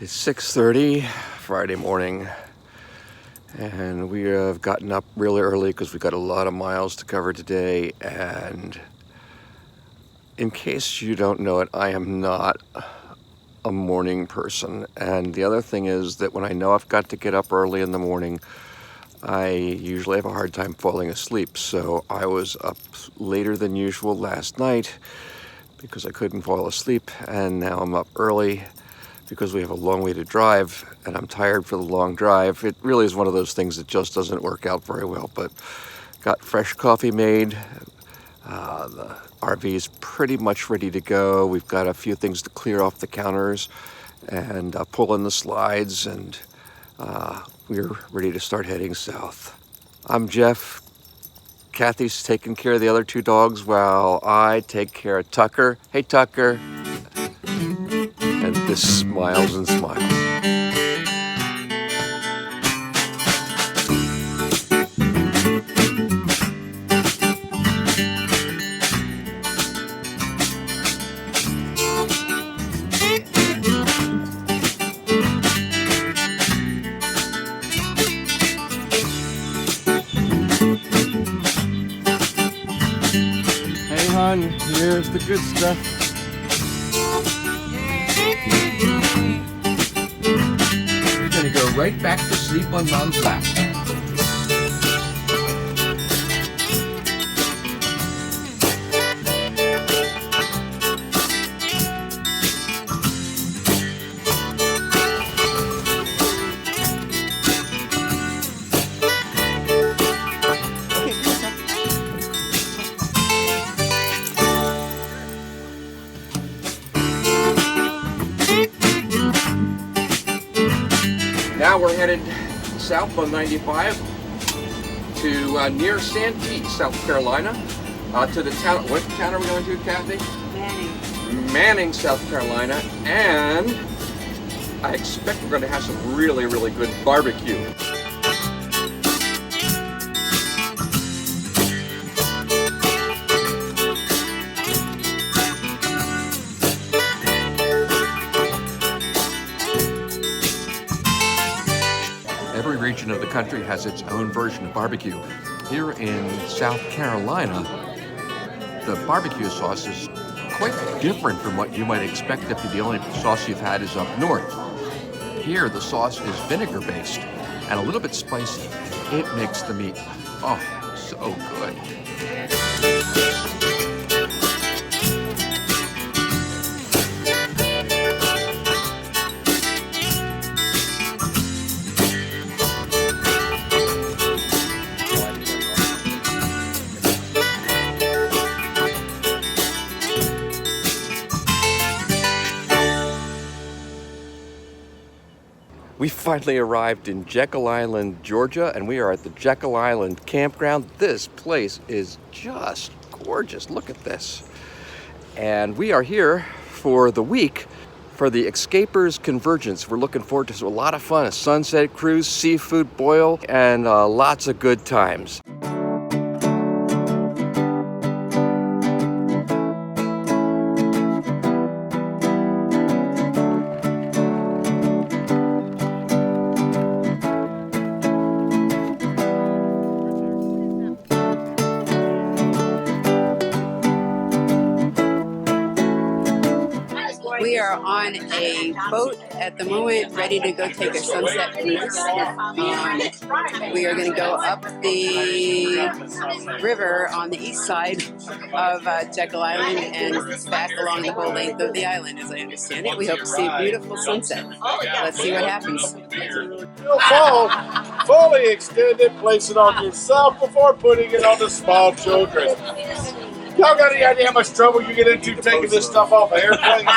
It's 6:30 Friday morning, and we have gotten up really early because we got a lot of miles to cover today. And in case you don't know it, I am not a morning person. And the other thing is that when I know I've got to get up early in the morning, I usually have a hard time falling asleep. So I was up later than usual last night because I couldn't fall asleep, and now I'm up early because we have a long way to drive, and I'm tired for the long drive. It really is one of those things that just doesn't work out very well, but got fresh coffee made. The RV is pretty much ready to go. We've got a few things to clear off the counters and pull in the slides, and we're ready to start heading south. I'm Jeff. Kathy's taking care of the other two dogs while I take care of Tucker. Hey, Tucker. And this smiles and smiles. Hey, hon, here's the good stuff. Go right back to sleep on Mom's lap. Now we're headed south on 95 to near Santee, South Carolina, to the town. What town are we going to, Kathy? Manning, South Carolina, and I expect we're going to have some really, really good barbecue. Every region of the country has its own version of barbecue. Here in South Carolina, the barbecue sauce is quite different from what you might expect if the only sauce you've had is up north. Here, the sauce is vinegar-based and a little bit spicy. It makes the meat, oh, so good. We finally arrived in Jekyll Island, Georgia, and we are at the Jekyll Island campground. This place is just gorgeous. Look at this. And we are here for the week for the Xscapers Convergence. We're looking forward to a lot of fun, a sunset cruise, seafood boil, and lots of good times. We are on a boat at the moment, ready to go take a sunset cruise. We are going to go up the river on the east side of Jekyll Island and back along the whole length of the island, as I understand it. We hope to see a beautiful sunset. Let's see what happens. Fully extended, place it on yourself before putting it on the small children. Y'all got any idea how much trouble you get into taking this stuff off of airplanes?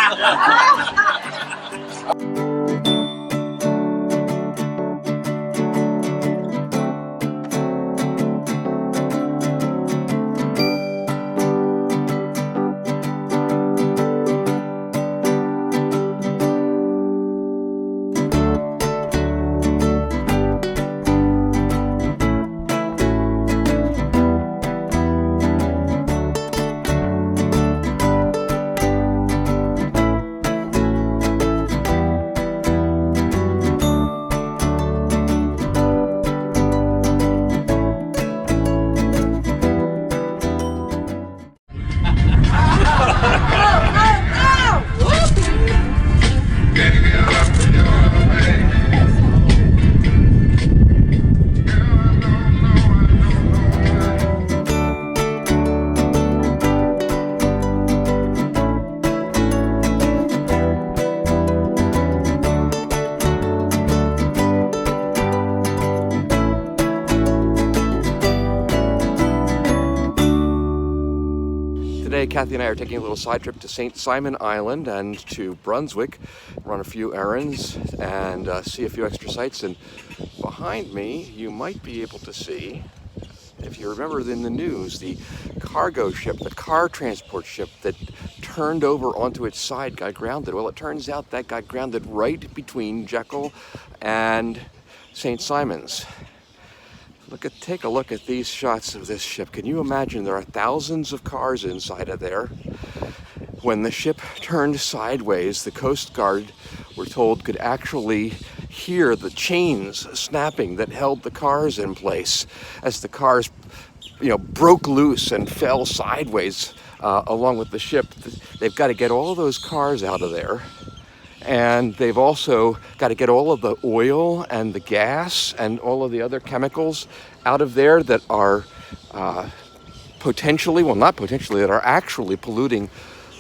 Kathy and I are taking a little side trip to St. Simon Island and to Brunswick, run a few errands and see a few extra sights. And behind me, you might be able to see, if you remember in the news, the cargo ship, the car transport ship that turned over onto its side got grounded. Well, it turns out that got grounded right between Jekyll and St. Simon's. Take a look at these shots of this ship. Can you imagine there are thousands of cars inside of there? When the ship turned sideways, the Coast Guard, we're told, could actually hear the chains snapping that held the cars in place as the cars, broke loose and fell sideways along with the ship. They've got to get all of those cars out of there. And they've also got to get all of the oil and the gas and all of the other chemicals out of there that are that are actually polluting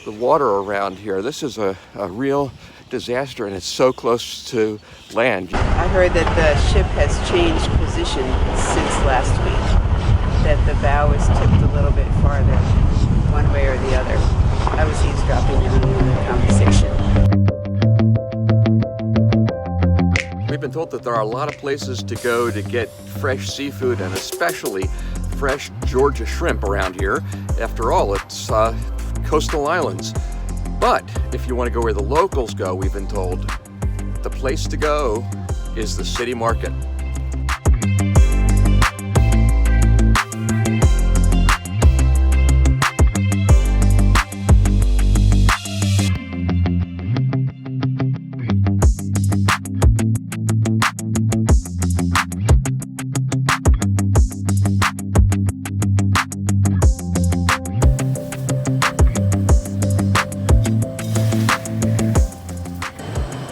the water around here. This is a real disaster, and it's so close to land. I heard that the ship has changed position since last week, that the bow is tipped a little bit farther, one way or the other. I was eavesdropping in on the conversation. We've been told that there are a lot of places to go to get fresh seafood, and especially fresh Georgia shrimp around here. After all, it's coastal islands. But if you want to go where the locals go, we've been told, the place to go is the city market.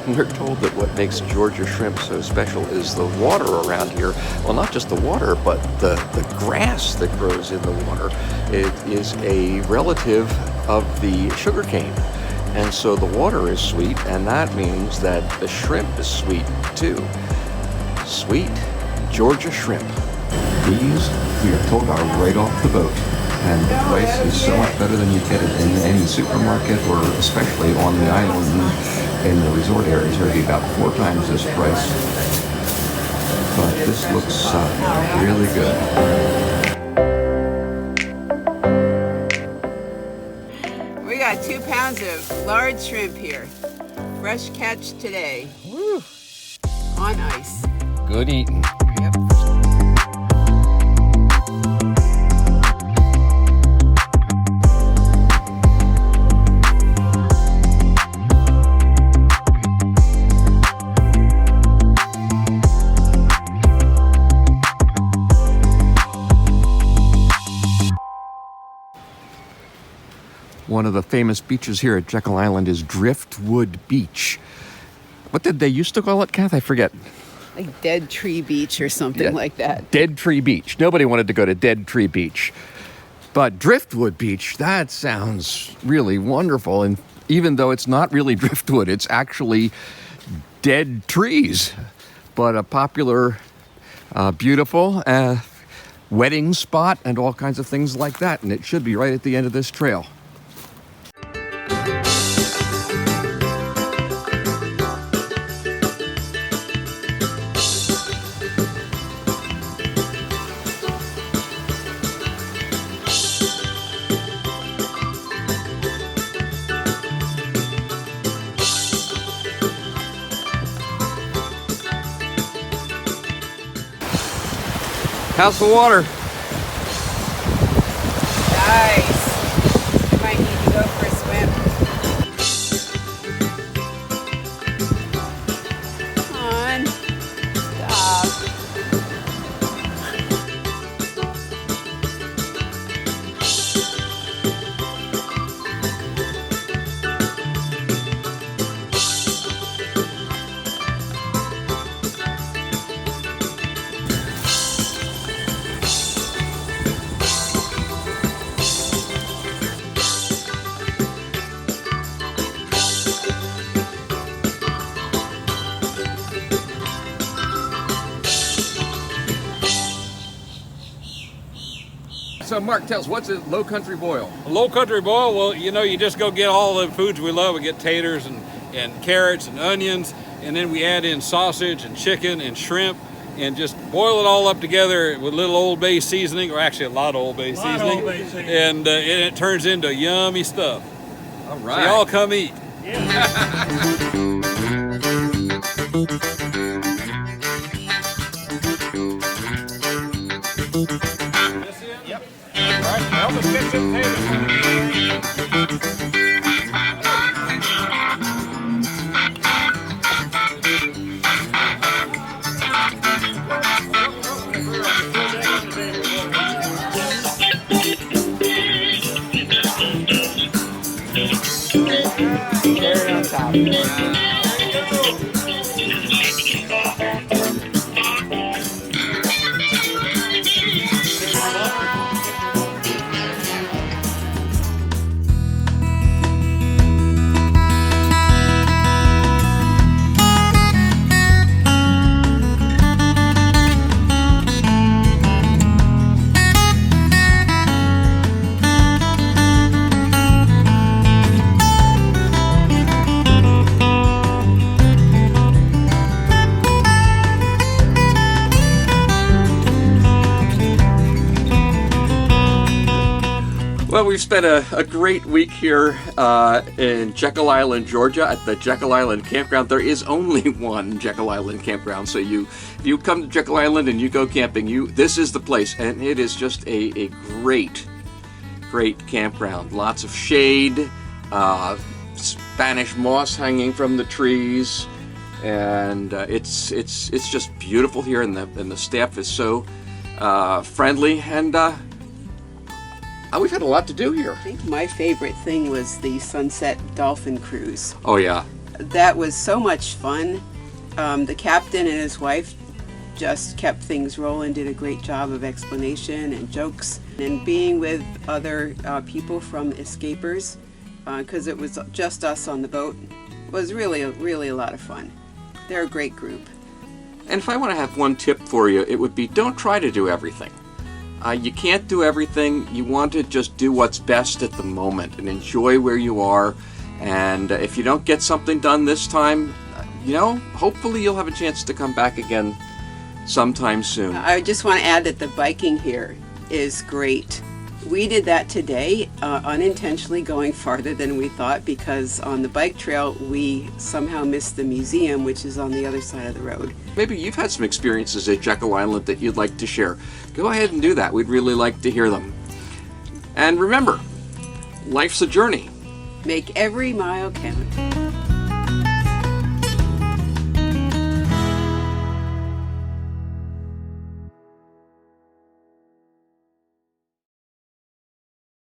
We're told that what makes Georgia shrimp so special is the water around here. Well, not just the water, but the grass that grows in the water. It is a relative of the sugarcane. And so the water is sweet, and that means that the shrimp is sweet too. Sweet Georgia shrimp. These, we are told, are right off the boat. And the price is so much better than you get it in any supermarket, or especially on the island in the resort areas. It'll be about 4 times this price. But this looks really good. We got 2 pounds of large shrimp here. Fresh catch today. Woo. On ice. Good eating. Yep. One of the famous beaches here at Jekyll Island is Driftwood Beach. What did they used to call it, Kath? I forget. Like Dead Tree Beach or something like that. Dead Tree Beach. Nobody wanted to go to Dead Tree Beach. But Driftwood Beach, that sounds really wonderful. And even though it's not really driftwood, it's actually dead trees. But a popular, beautiful wedding spot and all kinds of things like that. And it should be right at the end of this trail. How's the water? Nice. I might need to go for a swim. Come on. Stop. So Mark, tell us, what's a low country boil? A low country boil, well, you know, you just go get all the foods we love. We get taters and carrots and onions, and then we add in sausage and chicken and shrimp, and just boil it all up together with a little Old Bay seasoning, or actually a lot of Old Bay seasoning, and it turns into yummy stuff. All right. So y'all come eat. Yep. All right, help us get some Carrot on top. Well, we've spent a great week here in Jekyll Island, Georgia, at the Jekyll Island campground. There is only one Jekyll Island campground, so if you come to Jekyll Island and you go camping, this is the place, and it is just a great campground. Lots of shade, Spanish moss hanging from the trees, and it's just beautiful here, and the staff is so friendly, and we've had a lot to do here. I think my favorite thing was the sunset dolphin cruise. Oh yeah. That was so much fun. The captain and his wife just kept things rolling, did a great job of explanation and jokes, and being with other people from Xscapers, because it was just us on the boat, was really a lot of fun. They're a great group. And if I want to have one tip for you, it would be don't try to do everything. You can't do everything. You want to just do what's best at the moment and enjoy where you are. And if you don't get something done this time, hopefully you'll have a chance to come back again sometime soon. I just want to add that the biking here is great. We did that today, unintentionally going farther than we thought, because on the bike trail we somehow missed the museum, which is on the other side of the road. Maybe you've had some experiences at Jekyll Island that you'd like to share. Go ahead and do that. We'd really like to hear them. And remember, life's a journey. Make every mile count.